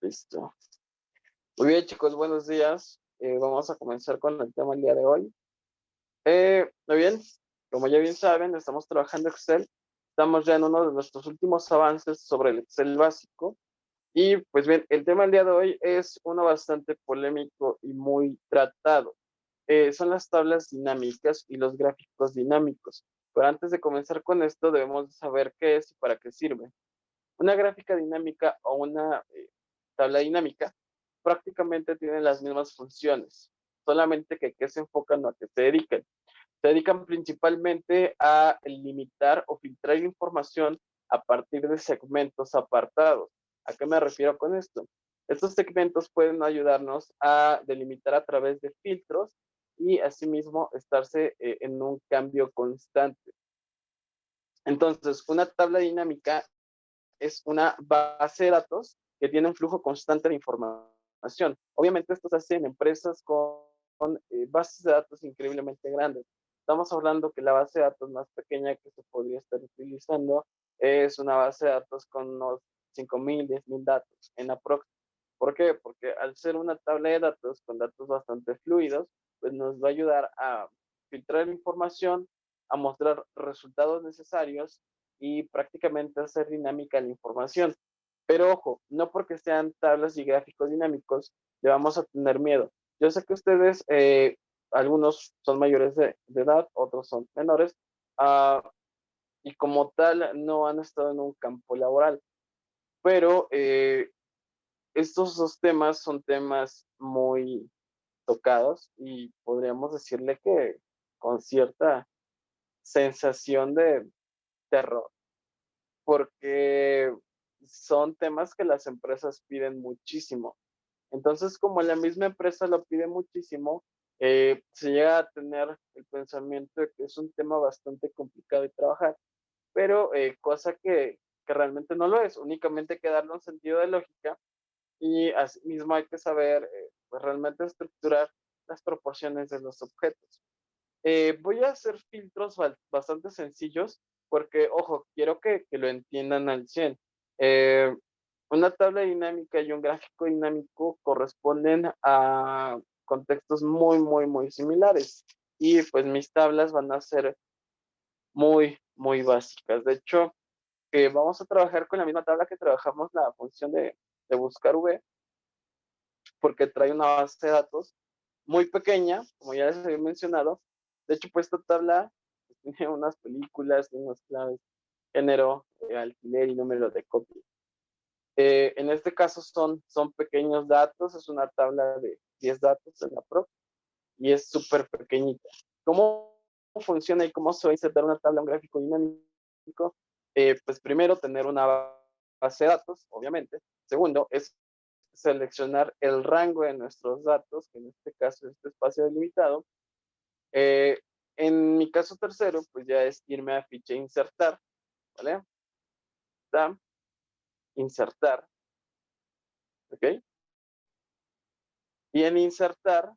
Listo. Muy bien, chicos, buenos días. Vamos a comenzar con el tema el día de hoy. Muy bien, como ya bien saben, estamos trabajando Excel. Estamos ya en uno de nuestros últimos avances sobre el Excel básico. Y pues bien, el tema del día de hoy es uno bastante polémico y muy tratado. Son las tablas dinámicas y los gráficos dinámicos. Pero antes de comenzar con esto, debemos saber qué es y para qué sirve. Una gráfica dinámica o una tabla dinámica prácticamente tienen las mismas funciones, solamente que qué se enfocan o a qué se dedican. Se dedican principalmente a limitar o filtrar información a partir de segmentos apartados. ¿A qué me refiero con esto? Estos segmentos pueden ayudarnos a delimitar a través de filtros y asimismo estarse en un cambio constante. Entonces, una tabla dinámica es una base de datos que tiene un flujo constante de información. Obviamente esto se hace en empresas con bases de datos increíblemente grandes. Estamos hablando que la base de datos más pequeña que se podría estar utilizando es una base de datos con unos 5,000, 10,000 datos en aprox. ¿Por qué? Porque al ser una tabla de datos con datos bastante fluidos, pues nos va a ayudar a filtrar la información, a mostrar resultados necesarios y prácticamente hacer dinámica la información. Pero ojo, no porque sean tablas y gráficos dinámicos, le vamos a tener miedo. Yo sé que ustedes, algunos son mayores de edad, otros son menores, y como tal no han estado en un campo laboral. Pero estos dos temas son temas muy tocados y podríamos decirle que con cierta sensación de terror, porque son temas que las empresas piden muchísimo. Entonces, como la misma empresa lo pide muchísimo, se llega a tener el pensamiento de que es un tema bastante complicado de trabajar, pero cosa que realmente no lo es, únicamente hay que darle un sentido de lógica y asimismo hay que saber pues realmente estructurar las proporciones de los objetos. Voy a hacer filtros bastante sencillos porque, ojo, quiero que lo entiendan al 100. Eh, una tabla dinámica y un gráfico dinámico corresponden a contextos muy, muy, muy similares. Y pues mis tablas van a ser muy, muy básicas. De hecho, vamos a trabajar con la misma tabla que trabajamos la función de buscar V, porque trae una base de datos muy pequeña, como ya les había mencionado. De hecho, pues esta tabla pues, tiene unas películas, tiene unas claves, género, alquiler y número de copia. En este caso son pequeños datos, es una tabla de 10 datos en la PRO y es súper pequeñita. ¿Cómo funciona y cómo se va a insertar una tabla, un gráfico dinámico? Pues primero tener una base de datos, obviamente. Segundo, es seleccionar el rango de nuestros datos, que en este caso es este espacio delimitado. Eh, en mi caso tercero, pues ya es irme a ficha e insertar, ¿vale? Está, insertar, ¿ok? Y en insertar,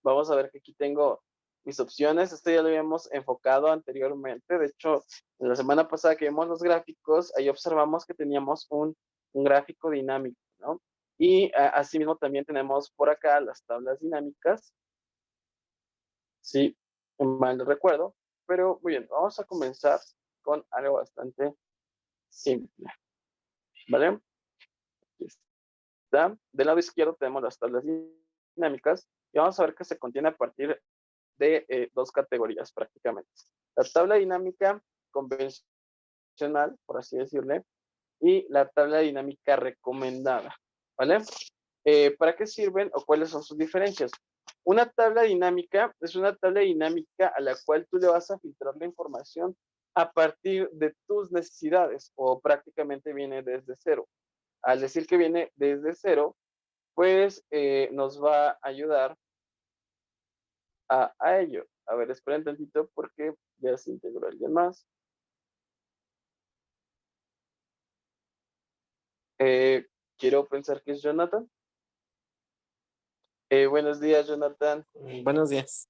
vamos a ver que aquí tengo mis opciones. Esto ya lo habíamos enfocado anteriormente. De hecho, en la semana pasada que vimos los gráficos, ahí observamos que teníamos un gráfico dinámico, ¿no? Y asimismo también tenemos por acá las tablas dinámicas. Sí, mal no recuerdo, pero muy bien, vamos a comenzar con algo bastante simple, ¿vale? Aquí está. Del lado izquierdo tenemos las tablas dinámicas y vamos a ver que se contiene a partir de dos categorías prácticamente. La tabla dinámica convencional, por así decirle, y la tabla dinámica recomendada, ¿vale? ¿Para qué sirven o cuáles son sus diferencias? Una tabla dinámica es una tabla dinámica a la cual tú le vas a filtrar la información a partir de tus necesidades o prácticamente viene desde cero. Al decir que viene desde cero, pues nos va a ayudar a ello. A ver, esperen tantito porque ya se integró alguien más. Eh, quiero pensar que es Jonathan. Buenos días, Jonathan. Buenos días.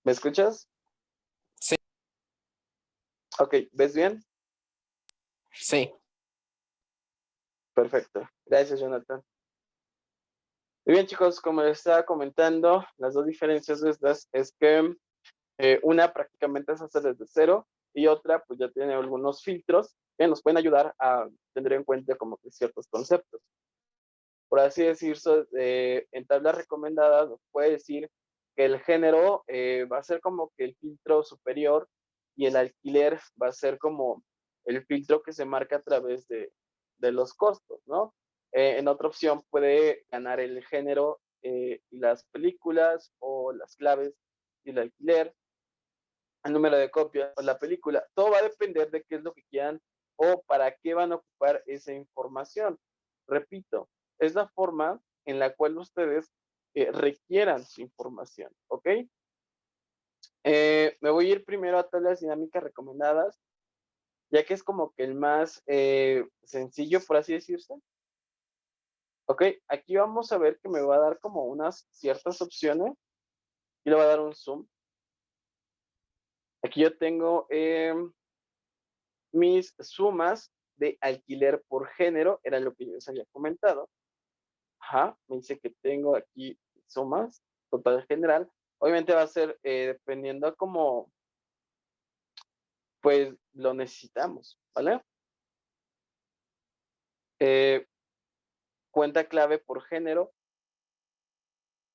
¿Me escuchas? Sí, Ok, ¿ves bien? sí. Perfecto. Gracias, Jonathan. Muy bien, chicos, como les estaba comentando, las dos diferencias de estas es que una prácticamente se hace desde cero y otra pues ya tiene algunos filtros que nos pueden ayudar a tener en cuenta como que ciertos conceptos. Por así decirlo, en tablas recomendadas nos puede decir que el género va a ser como que el filtro superior y el alquiler va a ser como el filtro que se marca a través de los costos, ¿no? En otra opción puede ganar el género y las películas o las claves y el alquiler, el número de copias o la película. Todo va a depender de qué es lo que quieran o para qué van a ocupar esa información. Repito, es la forma en la cual ustedes requieran su información, ¿ok? Me voy a ir primero a tablas dinámicas recomendadas, ya que es como que el más sencillo, por así decirse. Ok, aquí vamos a ver que me va a dar como unas ciertas opciones y le va a dar un zoom. Aquí yo tengo mis sumas de alquiler por género, era lo que yo les había comentado. Ajá, me dice que tengo aquí sumas, total general. Obviamente va a ser dependiendo a cómo, pues, lo necesitamos, ¿vale? Eh, cuenta clave por género.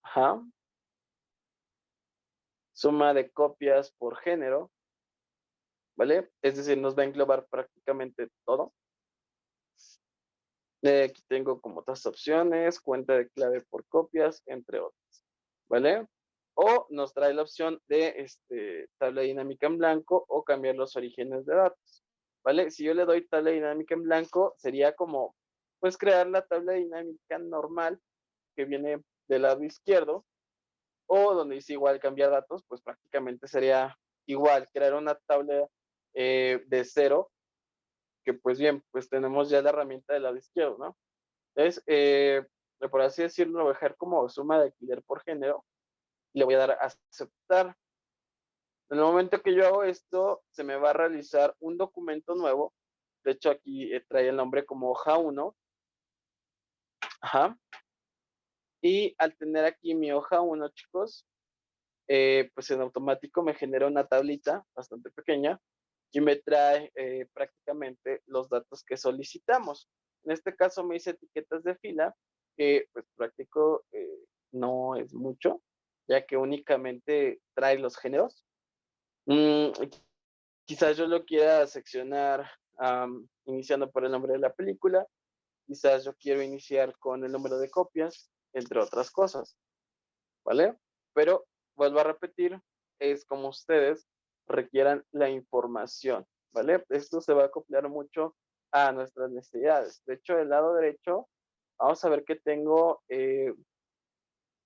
Ajá. Suma de copias por género, ¿vale? Es decir, nos va a englobar prácticamente todo. Aquí tengo como otras opciones, cuenta de clave por copias, entre otras, ¿vale? O nos trae la opción de tabla dinámica en blanco o cambiar los orígenes de datos, ¿vale? Si yo le doy tabla dinámica en blanco, sería como, pues, crear la tabla dinámica normal que viene del lado izquierdo, o donde dice igual cambiar datos, pues prácticamente sería igual crear una tabla de cero, que pues bien, pues tenemos ya la herramienta del lado izquierdo, ¿no? Entonces, por así decirlo, lo voy a dejar como suma de alquiler por género y le voy a dar a aceptar. En el momento que yo hago esto, se me va a realizar un documento nuevo. De hecho, aquí trae el nombre como hoja 1. Ajá. Y al tener aquí mi hoja 1, chicos, pues en automático me genera una tablita bastante pequeña y me trae prácticamente los datos que solicitamos. En este caso me dice etiquetas de fila, que pues práctico no es mucho, ya que únicamente trae los géneros. Mm, quizás yo lo quiera seccionar iniciando por el nombre de la película, quizás yo quiero iniciar con el número de copias, entre otras cosas, ¿vale? Pero vuelvo a repetir, es como ustedes requieran la información, ¿vale? Esto se va a acoplar mucho a nuestras necesidades. De hecho, del lado derecho, vamos a ver que tengo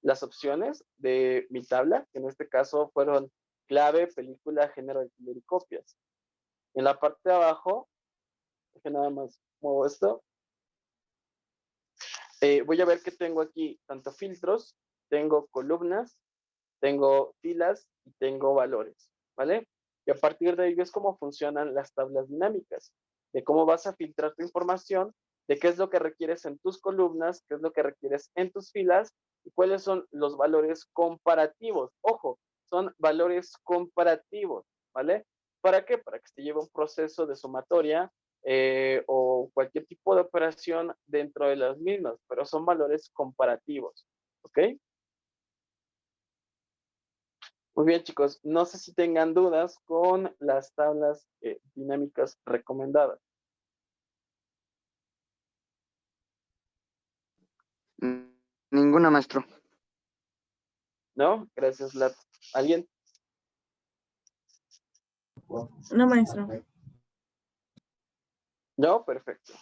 las opciones de mi tabla, que en este caso fueron clave, película, género, alquiler y copias. En la parte de abajo, que nada más muevo esto, voy a ver que tengo aquí tanto filtros, tengo columnas, tengo filas y tengo valores, ¿vale? Y a partir de ello es cómo funcionan las tablas dinámicas, de cómo vas a filtrar tu información, de qué es lo que requieres en tus columnas, qué es lo que requieres en tus filas y cuáles son los valores comparativos. Ojo, son valores comparativos, ¿vale? ¿Para qué? Para que se lleve un proceso de sumatoria o cualquier tipo de operación dentro de las mismas, pero son valores comparativos, ¿ok? Muy bien, chicos. No sé si tengan dudas con las tablas dinámicas recomendadas. Ninguna, maestro. ¿No? Gracias, Lat. ¿Alguien? No, maestro. No, perfecto.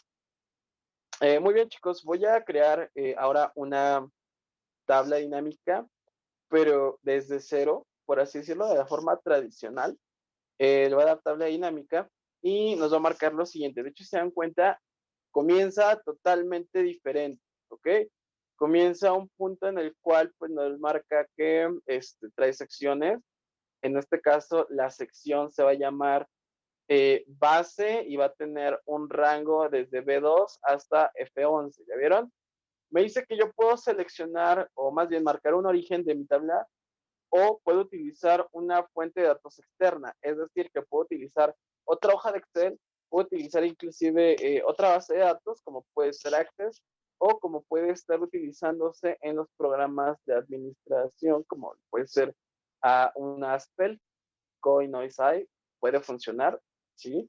Muy bien, chicos. Voy a crear ahora una tabla dinámica, pero desde cero, por así decirlo, de la forma tradicional. Le voy a dar tabla dinámica y nos va a marcar lo siguiente. De hecho, si se dan cuenta, comienza totalmente diferente, ¿ok? Comienza un punto en el cual pues, nos marca que trae secciones. En este caso, la sección se va a llamar base y va a tener un rango desde B2 hasta F11, ¿ya vieron? Me dice que yo puedo seleccionar o más bien marcar un origen de mi tabla o puedo utilizar una fuente de datos externa, es decir, que puedo utilizar otra hoja de Excel, puedo utilizar inclusive otra base de datos como puede ser Access o como puede estar utilizándose en los programas de administración como puede ser un Aspel, CoinOSI, puede funcionar, ¿sí?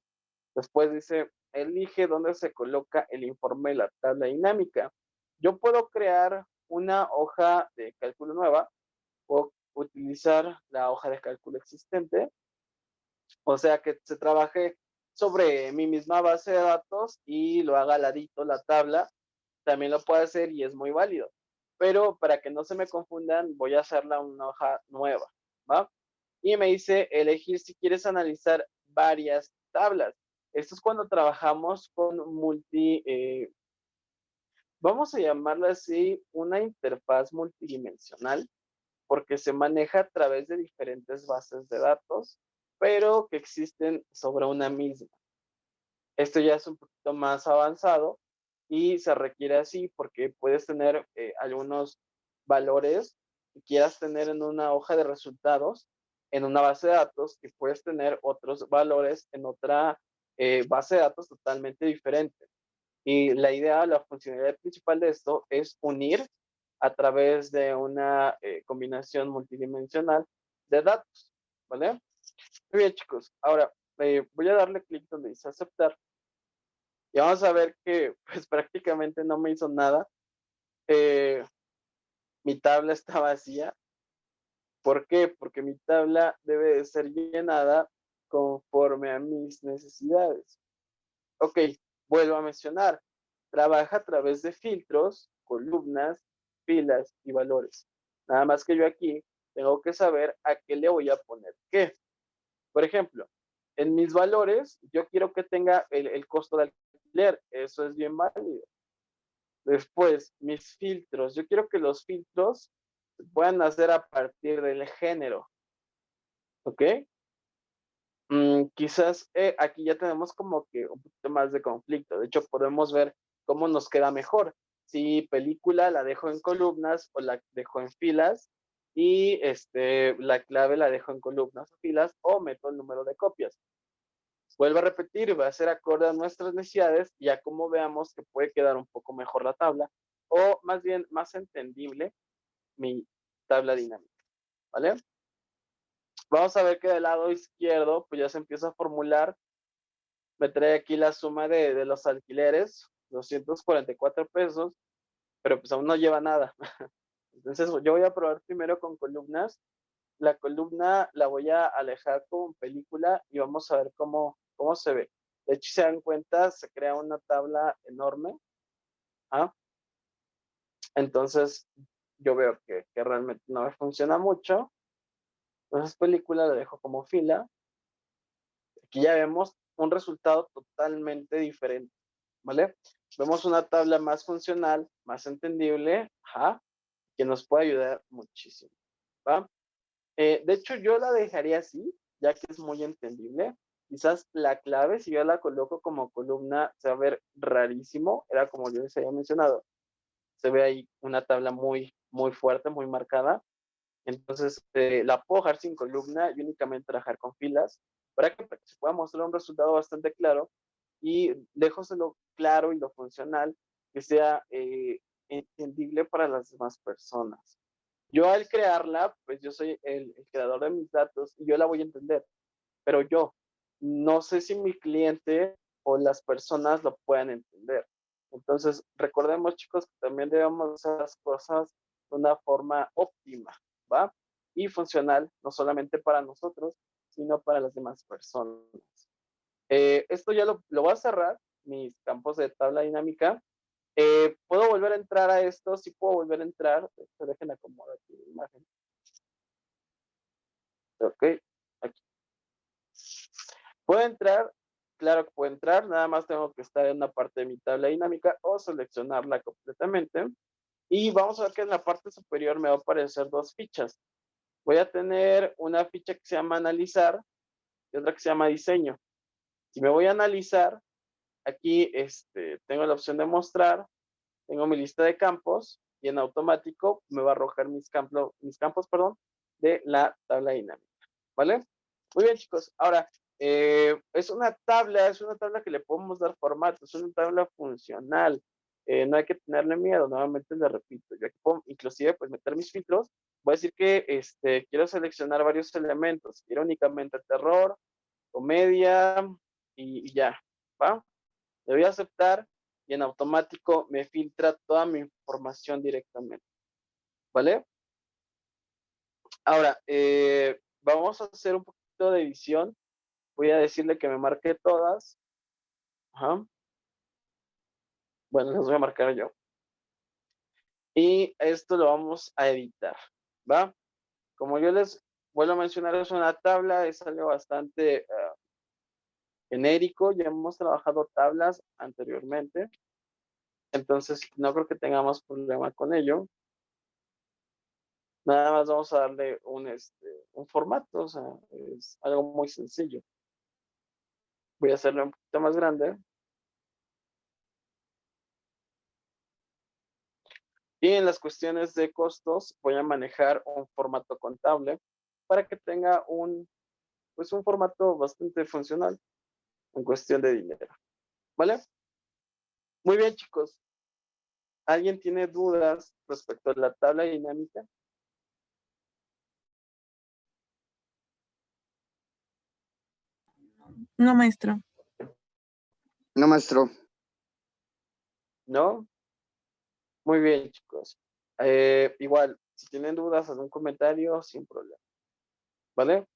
Después dice, elige dónde se coloca el informe de la tabla dinámica. Yo puedo crear una hoja de cálculo nueva o utilizar la hoja de cálculo existente, o sea que se trabaje sobre mi misma base de datos y lo haga al ladito la tabla, también lo puedo hacer y es muy válido. Pero para que no se me confundan, voy a hacerla una hoja nueva, ¿va? Y me dice elegir si quieres analizar varias tablas. Esto es cuando trabajamos con vamos a llamarla así, una interfaz multidimensional, porque se maneja a través de diferentes bases de datos, pero que existen sobre una misma. Esto ya es un poquito más avanzado y se requiere así porque puedes tener algunos valores que quieras tener en una hoja de resultados, en una base de datos, y puedes tener otros valores en otra base de datos totalmente diferente. Y la idea, la funcionalidad principal de esto es unir a través de una combinación multidimensional de datos, ¿vale? Muy bien, chicos. Ahora voy a darle clic donde dice aceptar y vamos a ver que pues prácticamente no me hizo nada. Eh, mi tabla está vacía. ¿Por qué? Porque mi tabla debe de ser llenada conforme a mis necesidades. Ok, vuelvo a mencionar. Trabaja a través de filtros, columnas, filas y valores. Nada más que yo aquí tengo que saber a qué le voy a poner qué. Por ejemplo, en mis valores, yo quiero que tenga el costo de alquiler. Eso es bien válido. Después, mis filtros. Yo quiero que los filtros puedan hacer a partir del género. ¿Ok? Quizás aquí ya tenemos como que un poquito más de conflicto. De hecho, podemos ver cómo nos queda mejor. Si película la dejo en columnas o la dejo en filas y la clave la dejo en columnas o filas o meto el número de copias. Vuelvo a repetir, va a ser acorde a nuestras necesidades, ya como veamos que puede quedar un poco mejor la tabla o más bien más entendible mi tabla dinámica. ¿Vale? Vamos a ver que del lado izquierdo, pues ya se empieza a formular. Me trae aquí la suma de los alquileres, 244 pesos, pero pues aún no lleva nada. Entonces yo voy a probar primero con columnas. La columna la voy a alejar con película y vamos a ver cómo se ve. De hecho, si se dan cuenta, se crea una tabla enorme. ¿Ah? Entonces yo veo que realmente no me funciona mucho. Entonces película la dejo como fila. Aquí ya vemos un resultado totalmente diferente, ¿vale? Vemos una tabla más funcional, más entendible, ajá, que nos puede ayudar muchísimo, ¿va? De hecho, yo la dejaría así, ya que es muy entendible. Quizás la clave, si yo la coloco como columna, se va a ver rarísimo. Era como yo les había mencionado. Se ve ahí una tabla muy, muy fuerte, muy marcada. Entonces, la puedo dejar sin columna y únicamente trabajar con filas para que se pueda mostrar un resultado bastante claro y lejos de lo claro y lo funcional, que sea entendible para las demás personas. Yo al crearla, pues yo soy el creador de mis datos y yo la voy a entender, pero yo no sé si mi cliente o las personas lo puedan entender. Entonces, recordemos, chicos, que también debemos hacer las cosas de una forma óptima, ¿va? Y funcional, no solamente para nosotros, sino para las demás personas. Esto ya lo voy a cerrar, mis campos de tabla dinámica. ¿Puedo volver a entrar a esto? Sí puedo volver a entrar. Dejen acomodar aquí la imagen. Ok, aquí. ¿Puedo entrar? Claro que puedo entrar, nada más tengo que estar en una parte de mi tabla dinámica o seleccionarla completamente. Y vamos a ver que en la parte superior me va a aparecer dos fichas. Voy a tener una ficha que se llama analizar y otra que se llama diseño. Si me voy a analizar, aquí tengo la opción de mostrar, tengo mi lista de campos y en automático me va a arrojar mis campos, de la tabla dinámica, ¿vale? Muy bien, chicos. Ahora, es una tabla que le podemos dar formato, es una tabla funcional. No hay que tenerle miedo, nuevamente les repito. Yo aquí puedo inclusive pues meter mis filtros. Voy a decir que quiero seleccionar varios elementos, quiero únicamente terror, comedia y ya, ¿va? Le voy a aceptar y en automático me filtra toda mi información directamente, ¿vale? Ahora, vamos a hacer un poquito de edición. Voy a decirle que me marque todas. Ajá. Bueno, las voy a marcar yo. Y esto lo vamos a editar, ¿va? Como yo les vuelvo a mencionar, es una tabla, es algo bastante genérico. Ya hemos trabajado tablas anteriormente. Entonces, no creo que tengamos problema con ello. Nada más vamos a darle un formato, o sea, es algo muy sencillo. Voy a hacerlo un poquito más grande. Y en las cuestiones de costos voy a manejar un formato contable para que tenga un formato bastante funcional en cuestión de dinero. ¿Vale? Muy bien, chicos. ¿Alguien tiene dudas respecto a la tabla dinámica? No, maestro. No, maestro. ¿No? Muy bien, chicos. Igual, si tienen dudas, algún comentario, sin problema. ¿Vale?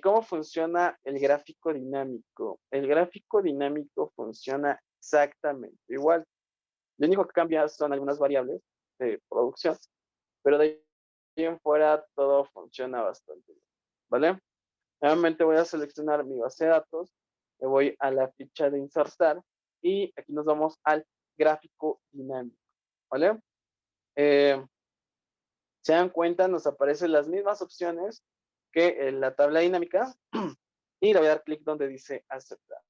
¿Cómo funciona el gráfico dinámico? El gráfico dinámico funciona exactamente igual. Lo único que cambia son algunas variables de producción, pero de ahí en fuera todo funciona bastante bien. ¿Vale? Nuevamente voy a seleccionar mi base de datos, me voy a la ficha de insertar y aquí nos vamos al gráfico dinámico. ¿Vale? Se dan cuenta, nos aparecen las mismas opciones que en la tabla dinámica y le voy a dar clic donde dice aceptar.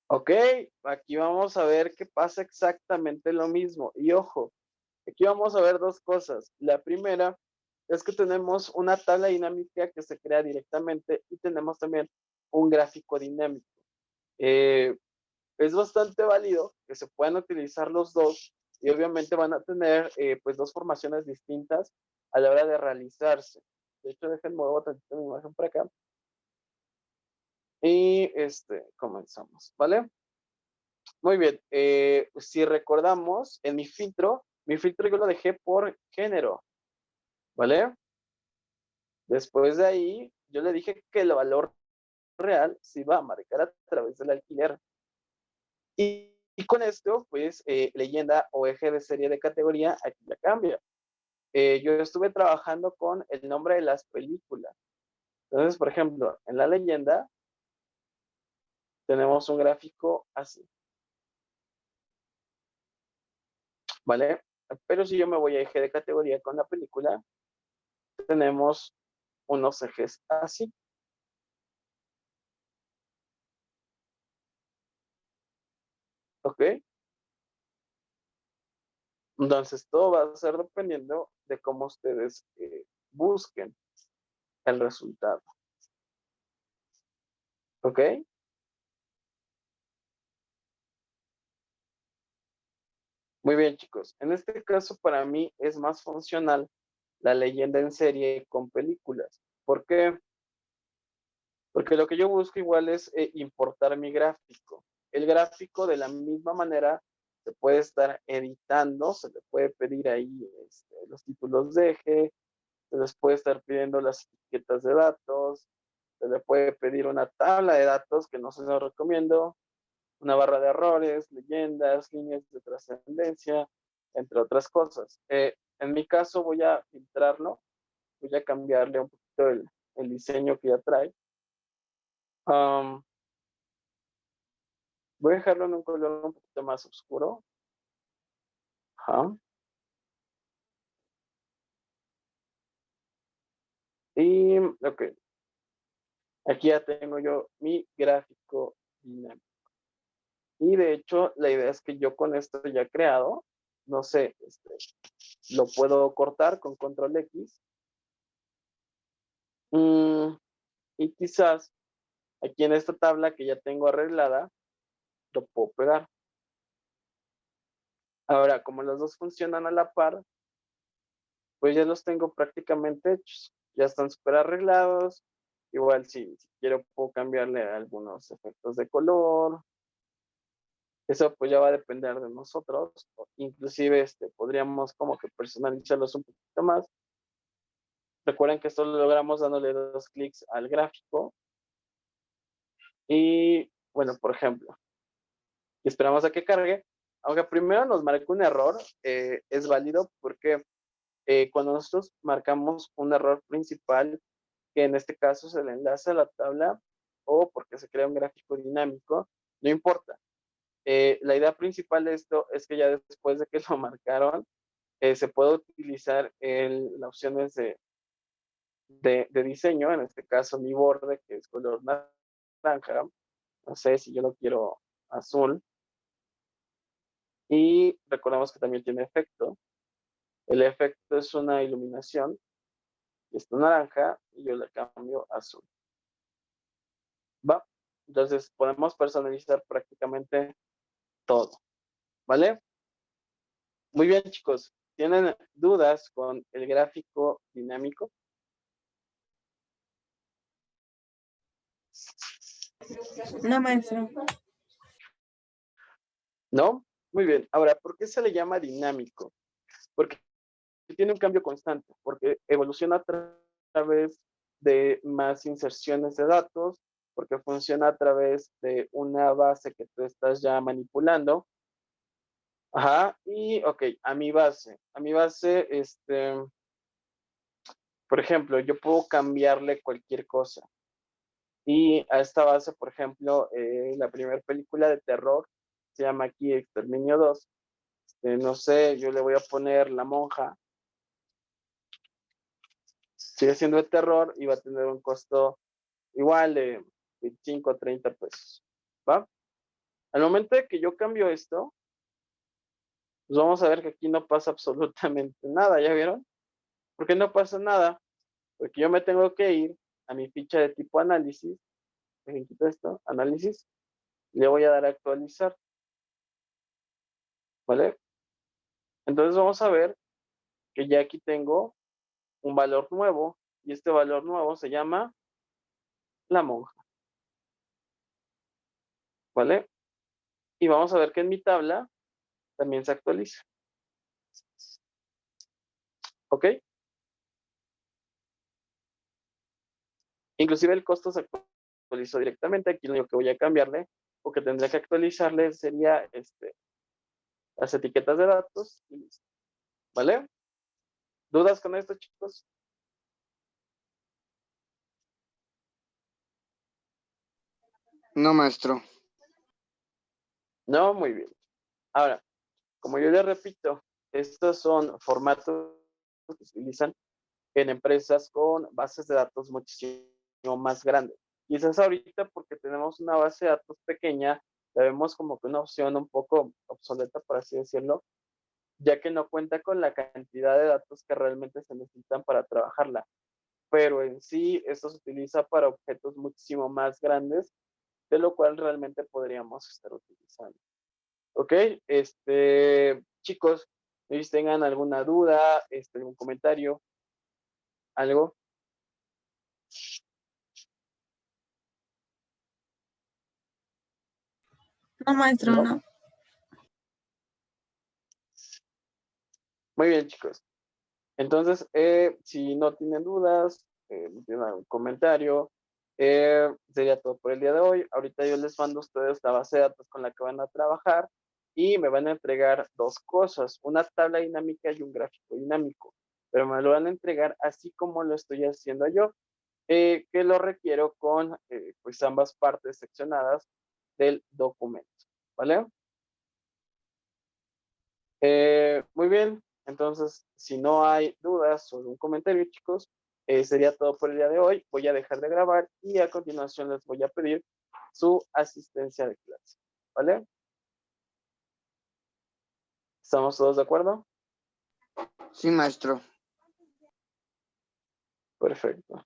Ok, aquí vamos a ver que pasa exactamente lo mismo. Y ojo, aquí vamos a ver dos cosas. La primera es que tenemos una tabla dinámica que se crea directamente y tenemos también un gráfico dinámico. Es bastante válido que se puedan utilizar los dos y obviamente van a tener pues dos formaciones distintas a la hora de realizarse. De hecho, déjenme mover tantito mi imagen por acá. Y comenzamos, ¿vale? Muy bien. Si recordamos, en mi filtro yo lo dejé por género, ¿vale? Después de ahí, yo le dije que el valor real se iba a marcar a través del alquiler. Y con esto, pues, leyenda o eje de serie de categoría, aquí ya cambia. Yo estuve trabajando con el nombre de las películas. Entonces, por ejemplo, en la leyenda tenemos un gráfico así, ¿vale? Pero si yo me voy a eje de categoría con la película, tenemos unos ejes así. ¿Ok? Entonces, todo va a ser dependiendo de cómo ustedes busquen el resultado. ¿Ok? Muy bien, chicos. En este caso, para mí es más funcional la leyenda en serie con películas. ¿Por qué? Porque lo que yo busco igual es importar mi gráfico. El gráfico de la misma manera se puede estar editando, se le puede pedir ahí los títulos de eje, se les puede estar pidiendo las etiquetas de datos, se le puede pedir una tabla de datos que no se los recomiendo, una barra de errores, leyendas, líneas de trascendencia, entre otras cosas. En mi caso voy a filtrarlo, voy a cambiarle un poquito el diseño que ya trae. Voy a dejarlo en un color un poquito más oscuro. Ajá. Y, ok. Aquí ya tengo yo mi gráfico dinámico. Y de hecho, la idea es que yo con esto ya creado, no sé, lo puedo cortar con control X. Y quizás aquí en esta tabla que ya tengo arreglada, lo puedo pegar. Ahora, como los dos funcionan a la par, pues ya los tengo prácticamente hechos. Ya están súper arreglados. Igual si quiero puedo cambiarle algunos efectos de color. Eso pues ya va a depender de nosotros. Inclusive podríamos como que personalizarlos un poquito más. Recuerden que esto lo logramos dándole 2 clics al gráfico. Y bueno, por ejemplo, esperamos a que cargue. Aunque primero nos marque un error, es válido porque cuando nosotros marcamos un error principal, que en este caso es el enlace a la tabla o porque se crea un gráfico dinámico, no importa. La idea principal de esto es que ya después de que lo marcaron, se puede utilizar las opciones de diseño, en este caso mi borde, que es color naranja, no sé si yo lo quiero azul, y recordemos que también tiene efecto. El efecto es una iluminación, y está naranja, y yo le cambio a azul. ¿Va? Entonces podemos personalizar prácticamente todo, ¿vale? Muy bien, chicos. ¿Tienen dudas con el gráfico dinámico? No, maestro. ¿No? Muy bien. Ahora, ¿por qué se le llama dinámico? Porque tiene un cambio constante, porque evoluciona a través de más inserciones de datos, porque funciona a través de una base que tú estás ya manipulando. Ajá, y ok, a mi base, por ejemplo, yo puedo cambiarle cualquier cosa. Y a esta base, por ejemplo, la primera película de terror se llama aquí Exterminio 2. No sé, yo le voy a poner La Monja. Sigue siendo de terror y va a tener un costo igual de 25 o 30 pesos. ¿Va? Al momento de que yo cambio esto, pues vamos a ver que aquí no pasa absolutamente nada, ¿ya vieron? ¿Por qué no pasa nada? Porque yo me tengo que ir a mi ficha de tipo análisis, dejen quito esto, análisis, le voy a dar a actualizar, ¿vale? Entonces vamos a ver que ya aquí tengo un valor nuevo y este valor nuevo se llama La Monja, ¿vale? Y vamos a ver que en mi tabla también se actualiza, ¿ok? Inclusive el costo se actualizó directamente. Aquí lo único que voy a cambiarle o que tendría que actualizarle sería las etiquetas de datos y listo, ¿vale? ¿Dudas con esto, chicos? No, maestro. No, muy bien. Ahora, como yo les repito, estos son formatos que se utilizan en empresas con bases de datos muchísimo más grandes. Quizás ahorita porque tenemos una base de datos pequeña, la vemos como que una opción un poco obsoleta, por así decirlo, ya que no cuenta con la cantidad de datos que realmente se necesitan para trabajarla. Pero en sí, esto se utiliza para objetos muchísimo más grandes, de lo cual realmente podríamos estar utilizando. ¿Ok? Chicos, si tengan alguna duda, algún comentario, algo. No, maestro, ¿No? no. Muy bien, chicos. Entonces, si no tienen dudas, no tienen algún comentario, sería todo por el día de hoy. Ahorita yo les mando a ustedes la base de datos con la que van a trabajar y me van a entregar dos cosas, una tabla dinámica y un gráfico dinámico, pero me lo van a entregar así como lo estoy haciendo yo, que lo requiero con pues ambas partes seccionadas del documento, ¿vale? Muy bien, entonces, si no hay dudas o algún comentario, chicos, sería todo por el día de hoy. Voy a dejar de grabar y a continuación les voy a pedir su asistencia de clase. ¿Vale? ¿Estamos todos de acuerdo? Sí, maestro. Perfecto.